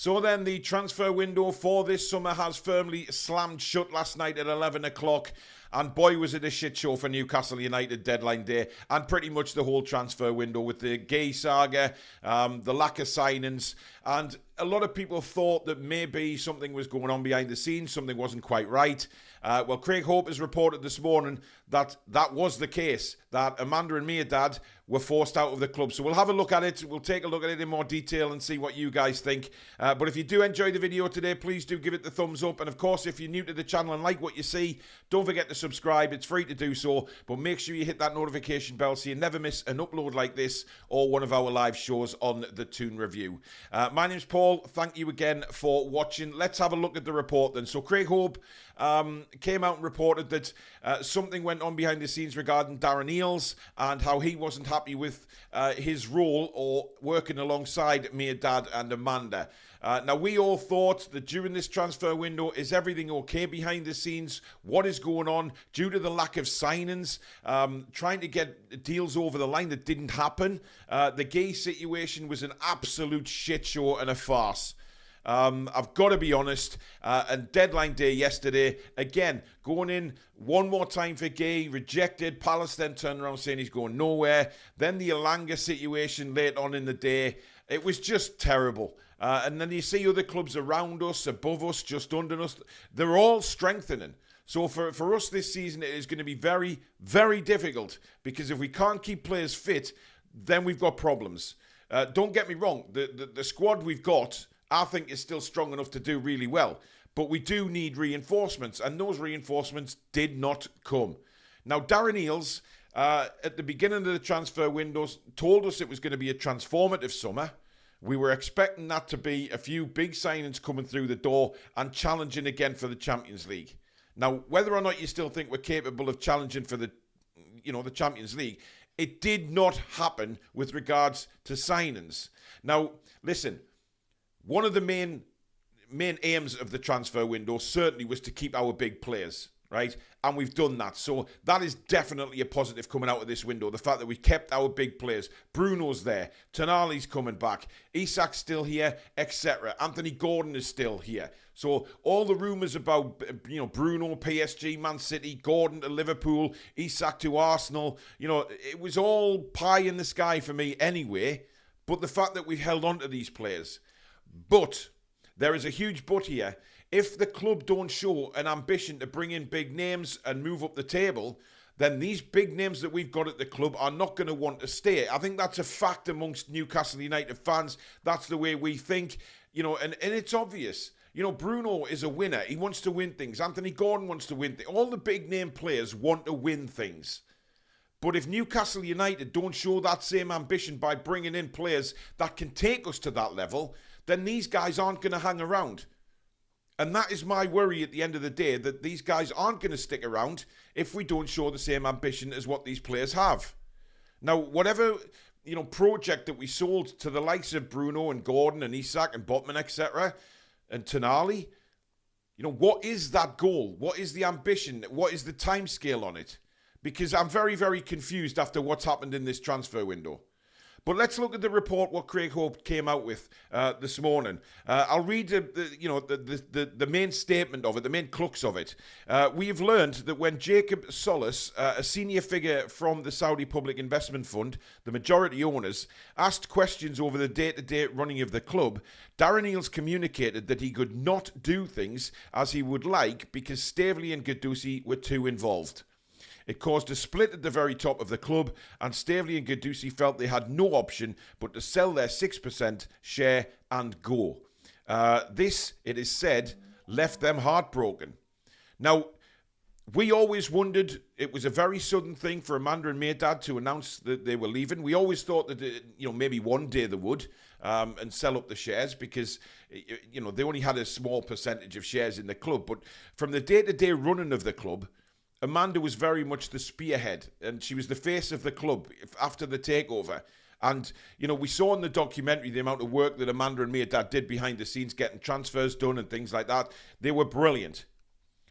So then the transfer window for this summer has firmly slammed shut last night at 11 o'clock. And boy, was it a shit show for Newcastle United deadline day and pretty much the whole transfer window with the Gay saga, the lack of signings. And a lot of people thought that maybe something was going on behind the scenes, something wasn't quite right. Well, Craig Hope has reported this morning that that was the case, that Amanda and Meardad were forced out of the club. So we'll have a look at it. We'll take a look at it in more detail and see what you guys think. But if you do enjoy the video today, please do give it the thumbs up. And of course, if you're new to the channel and like what you see, don't forget to subscribe. It's free to do so. But make sure you hit that notification bell so you never miss an upload like this or one of our live shows on the Toon Review. My name's Paul. Thank you again for watching. Let's have a look at the report then. So Craig Hope came out and reported that something went on behind the scenes regarding Darren Eales and how he wasn't happy with his role or working alongside Meardad and Amanda. Now, we all thought that during this transfer window, is everything okay behind the scenes? What is going on? Due to the lack of signings, trying to get deals over the line that didn't happen. The Gay situation was an absolute shit show and a farce. I've got to be honest, and deadline day yesterday, again, going in one more time for Gay, rejected. Palace then turned around saying he's going nowhere. Then the Alanga situation late on in the day. It was just terrible. And then you see other clubs around us, above us, just under us. They're all strengthening. So for us this season, it is going to be very, very difficult because if we can't keep players fit, then we've got problems. Don't get me wrong. The squad we've got, I think, is still strong enough to do really well. But we do need reinforcements, and those reinforcements did not come. Now, Darren Eales, at the beginning of the transfer windows, told us it was going to be a transformative summer. We were expecting that to be a few big signings coming through the door and challenging again for the Champions League. Now, whether or not you still think we're capable of challenging for the Champions League, it did not happen with regards to signings. Now, listen, one of the main aims of the transfer window certainly was to keep our big players, right? And we've done that. So that is definitely a positive coming out of this window. The fact that we kept our big players. Bruno's there. Toon Army's coming back. Isak's still here, etc. Anthony Gordon is still here. So all the rumours about, Bruno, PSG, Man City, Gordon to Liverpool, Isak to Arsenal, it was all pie in the sky for me anyway. But the fact that we've held on to these players. But there is a huge but here. If the club don't show an ambition to bring in big names and move up the table, then these big names that we've got at the club are not going to want to stay. I think that's a fact amongst Newcastle United fans. That's the way we think, and it's obvious. Bruno is a winner. He wants to win things. Anthony Gordon wants to win things. All the big name players want to win things. But if Newcastle United don't show that same ambition by bringing in players that can take us to that level, then these guys aren't going to hang around. And that is my worry at the end of the day, that these guys aren't going to stick around if we don't show the same ambition as what these players have. Now, whatever, project that we sold to the likes of Bruno and Gordon and Isak and Botman, etc., and Tonali, what is that goal? What is the ambition? What is the timescale on it? Because I'm very, very confused after what's happened in this transfer window. But let's look at the report, what Craig Hope came out with this morning. I'll read the main statement of it, the main crux of it. We have learned that when Jacob Solis, a senior figure from the Saudi Public Investment Fund, the majority owners, asked questions over the day-to-day running of the club, Darren Eales communicated that he could not do things as he would like because Staveley and Guendouzi were too involved. It caused a split at the very top of the club, and Staveley and Guendouzi felt they had no option but to sell their 6% share and go. This, it is said, left them heartbroken. Now, we always wondered, it was a very sudden thing for Amanda and Meardad to announce that they were leaving. We always thought that, maybe one day they would and sell up the shares because, they only had a small percentage of shares in the club. But from the day-to-day running of the club, Amanda was very much the spearhead, and she was the face of the club after the takeover. And, we saw in the documentary the amount of work that Amanda and Meardad did behind the scenes, getting transfers done and things like that. They were brilliant.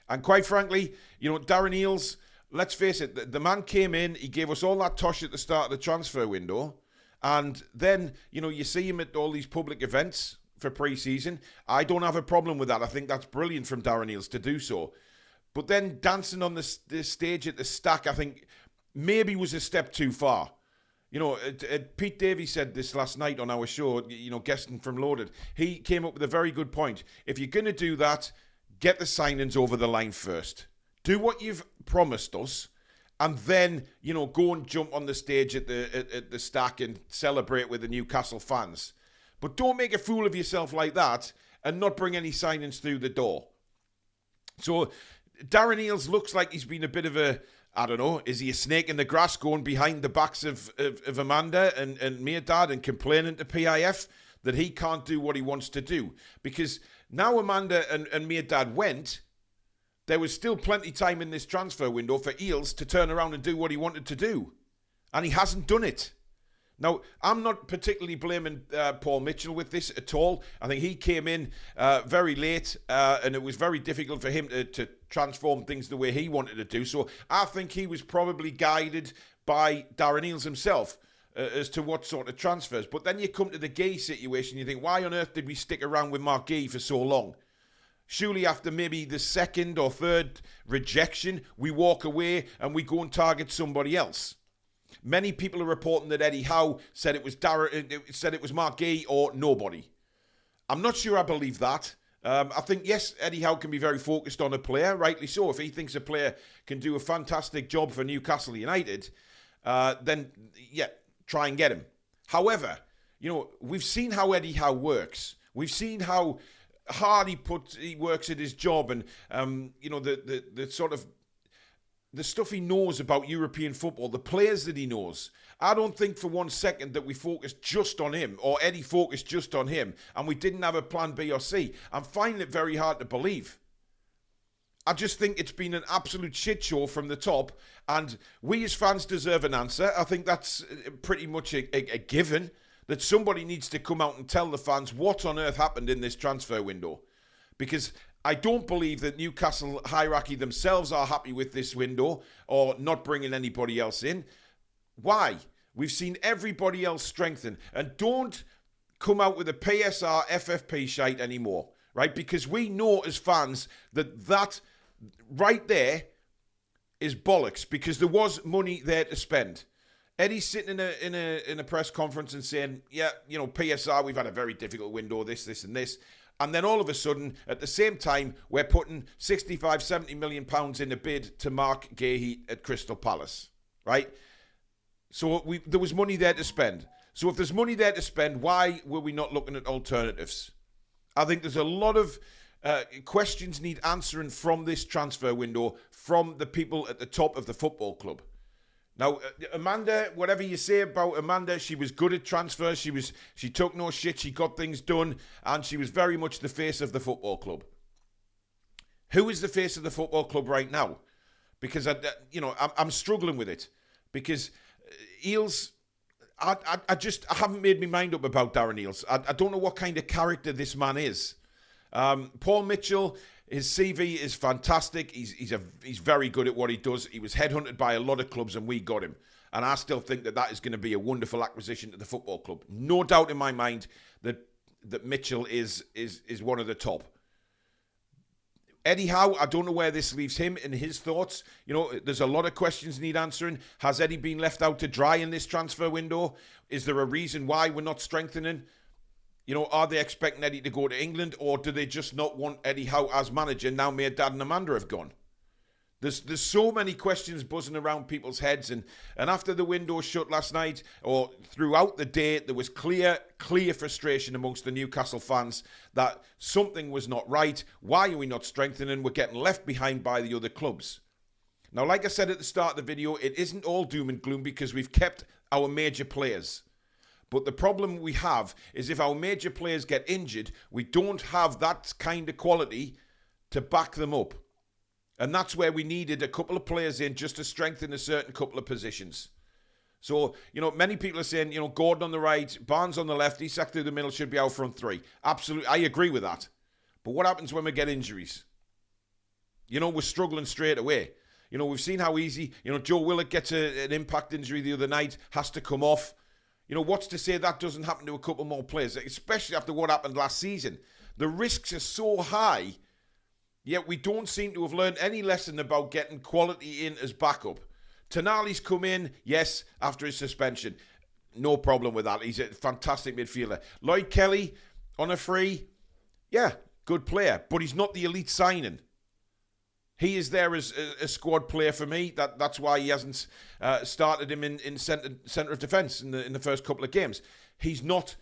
And quite frankly, Darren Eales, let's face it, the man came in, he gave us all that tosh at the start of the transfer window. And then, you see him at all these public events, for pre-season. I don't have a problem with that. I think that's brilliant from Darren Eales to do so. But then dancing on the stage at the Stack, I think maybe was a step too far. You know, Pete Davies said this last night on our show, you know, guesting from Loaded. He came up with a very good point. If you're going to do that, get the signings over the line first. Do what you've promised us, and then, you know, go and jump on the stage at the Stack and celebrate with the Newcastle fans. But don't make a fool of yourself like that and not bring any signings through the door. So Darren Eales looks like he's been a bit of a, I don't know, is he a snake in the grass going behind the backs of Amanda and Mairdad and complaining to PIF that he can't do what he wants to do? Because now Amanda and Mairdad went, there was still plenty time in this transfer window for Eales to turn around and do what he wanted to do. And he hasn't done it. Now, I'm not particularly blaming Paul Mitchell with this at all. I think he came in very late and it was very difficult for him to transform things the way he wanted to do. So I think he was probably guided by Darren Eales himself as to what sort of transfers. But then you come to the Gay situation, you think, why on earth did we stick around with Mark Gay for so long? Surely after maybe the second or third rejection, we walk away and we go and target somebody else. Many people are reporting that Eddie Howe said it was Mark Gay or nobody. I'm not sure I believe that. I think, yes, Eddie Howe can be very focused on a player, rightly so. If he thinks a player can do a fantastic job for Newcastle United, then, yeah, try and get him. However, you know, we've seen how Eddie Howe works. We've seen how hard he works at his job, and, you know, the sort of the stuff he knows about European football, the players that he knows. I don't think for 1 second that we focused just on him, or Eddie focused just on him, and we didn't have a plan B or C. I'm finding it very hard to believe. I just think it's been an absolute shit show from the top, and we as fans deserve an answer. I think that's pretty much a given, that somebody needs to come out and tell the fans what on earth happened in this transfer window. Because I don't believe that Newcastle hierarchy themselves are happy with this window or not bringing anybody else in. Why? We've seen everybody else strengthen. And don't come out with a PSR FFP shite anymore, right? Because we know as fans that right there is bollocks, because there was money there to spend. Eddie's sitting in a press conference and saying, yeah, you know, PSR, we've had a very difficult window, this and this. And then all of a sudden, at the same time, we're putting 65, 70 million pounds in a bid to Mark Gahey at Crystal Palace, right? So there was money there to spend. So if there's money there to spend, why were we not looking at alternatives? I think there's a lot of questions need answering from this transfer window from the people at the top of the football club. Now, Amanda, whatever you say about Amanda, she was good at transfers. She took no shit. She got things done, and she was very much the face of the football club. Who is the face of the football club right now? Because I'm struggling with it, because Eales, I haven't made my mind up about Darren Eales. I don't know what kind of character this man is. Paul Mitchell, his CV is fantastic. He's very good at what he does. He was headhunted by a lot of clubs and we got him. And I still think that is going to be a wonderful acquisition to the football club. No doubt in my mind that Mitchell is one of the top. Eddie Howe, I don't know where this leaves him and his thoughts. You know, there's a lot of questions need answering. Has Eddie been left out to dry in this transfer window? Is there a reason why we're not strengthening? You know, are they expecting Eddie to go to England, or do they just not want Eddie Howe as manager now Mairdad and Amanda have gone? There's so many questions buzzing around people's heads, and after the window shut last night, or throughout the day, there was clear frustration amongst the Newcastle fans that something was not right. Why are we not strengthening? We're getting left behind by the other clubs. Now, like I said at the start of the video, it isn't all doom and gloom because we've kept our major players. But the problem we have is if our major players get injured, we don't have that kind of quality to back them up. And that's where we needed a couple of players in just to strengthen a certain couple of positions. So, you know, many people are saying, you know, Gordon on the right, Barnes on the left, Isak through the middle should be our front three. Absolutely, I agree with that. But what happens when we get injuries? You know, we're struggling straight away. You know, we've seen how easy, you know, Joe Willock gets an impact injury the other night, has to come off. You know, what's to say that doesn't happen to a couple more players, especially after what happened last season? The risks are so high, yet we don't seem to have learned any lesson about getting quality in as backup. Tonali's come in, yes, after his suspension. No problem with that. He's a fantastic midfielder. Lloyd Kelly, on a free, yeah, good player, but he's not the elite signing. He is there as a squad player for me. That's why he hasn't started him in centre of defence in the first couple of games. He's not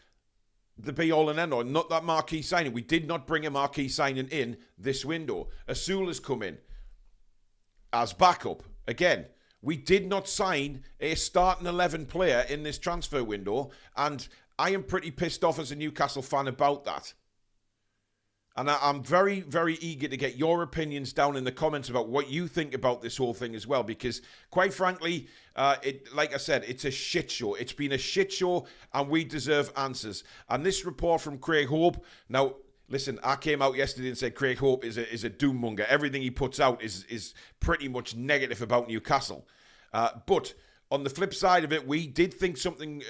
the be-all and end-all, not that marquee signing. We did not bring a marquee signing in this window. Asul has come in as backup. Again, we did not sign a starting 11 player in this transfer window, and I am pretty pissed off as a Newcastle fan about that. And I'm very, very eager to get your opinions down in the comments about what you think about this whole thing as well, because quite frankly, like I said, it's a shit show. It's been a shit show, and we deserve answers. And this report from Craig Hope, now, listen, I came out yesterday and said Craig Hope is a doom monger. Everything he puts out is pretty much negative about Newcastle. But on the flip side of it, we did think something,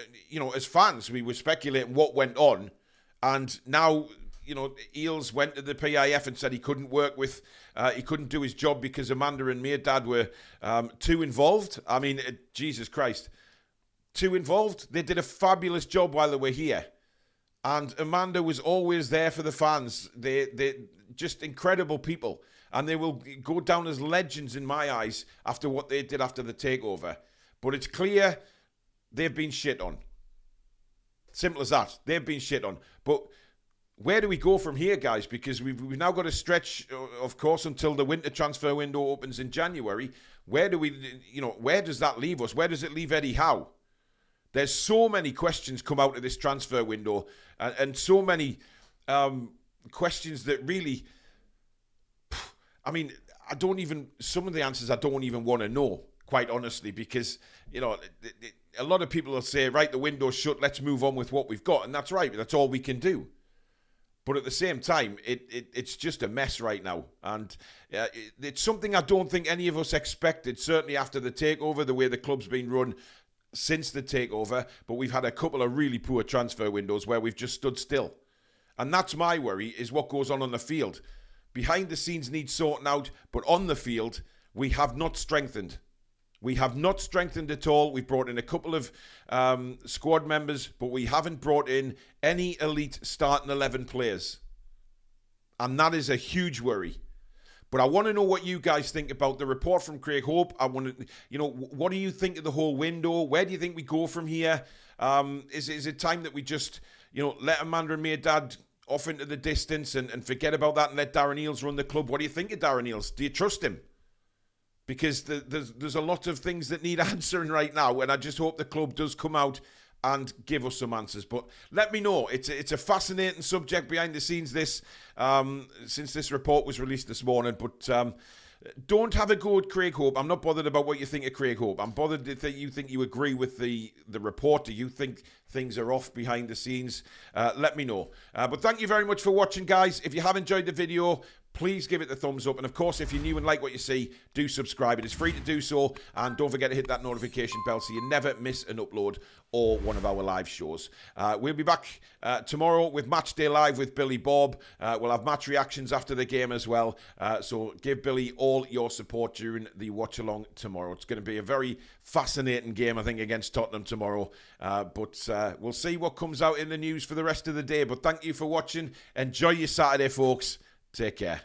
as fans, we were speculating what went on. And now, Eales went to the PIF and said he couldn't he couldn't do his job because Amanda and Mirdad were too involved. I mean, Jesus Christ. Too involved? They did a fabulous job while they were here. And Amanda was always there for the fans. They're just incredible people. And they will go down as legends in my eyes after what they did after the takeover. But it's clear they've been shit on. Simple as that. They've been shit on. But where do we go from here, guys? Because we've now got a stretch, of course, until the winter transfer window opens in January. Where does that leave us? Where does it leave Eddie Howe? There's so many questions come out of this transfer window, and so many questions that really, some of the answers I don't even want to know, quite honestly, because, a lot of people will say, right, the window's shut, let's move on with what we've got. And that's right, that's all we can do. But at the same time, it's just a mess right now. And it's something I don't think any of us expected, certainly after the takeover, the way the club's been run since the takeover. But we've had a couple of really poor transfer windows where we've just stood still. And that's my worry, is what goes on the field. Behind the scenes needs sorting out, but on the field, we have not strengthened. We have not strengthened at all. We've brought in a couple of squad members, but we haven't brought in any elite starting 11 players. And that is a huge worry. But I want to know what you guys think about the report from Craig Hope. I want to, what do you think of the whole window? Where do you think we go from here? Is it time that we just, let Amanda and Mirdad off into the distance and forget about that and let Darren Eales run the club? What do you think of Darren Eales? Do you trust him? Because there's a lot of things that need answering right now, and I just hope the club does come out and give us some answers. But let me know. It's a fascinating subject behind the scenes, this since this report was released this morning. But don't have a go at Craig Hope. I'm not bothered about what you think of Craig Hope. I'm bothered that you think you agree with the report. Do you think things are off behind the scenes? Let me know. But thank you very much for watching, guys. If you have enjoyed the video, please give it the thumbs up. And of course, if you're new and like what you see, do subscribe. It is free to do so. And don't forget to hit that notification bell so you never miss an upload or one of our live shows. We'll be back tomorrow with Match Day Live with Billy Bob. We'll have match reactions after the game as well. So give Billy all your support during the watch along tomorrow. It's going to be a very fascinating game, I think, against Tottenham tomorrow. But we'll see what comes out in the news for the rest of the day. But thank you for watching. Enjoy your Saturday, folks. Take care.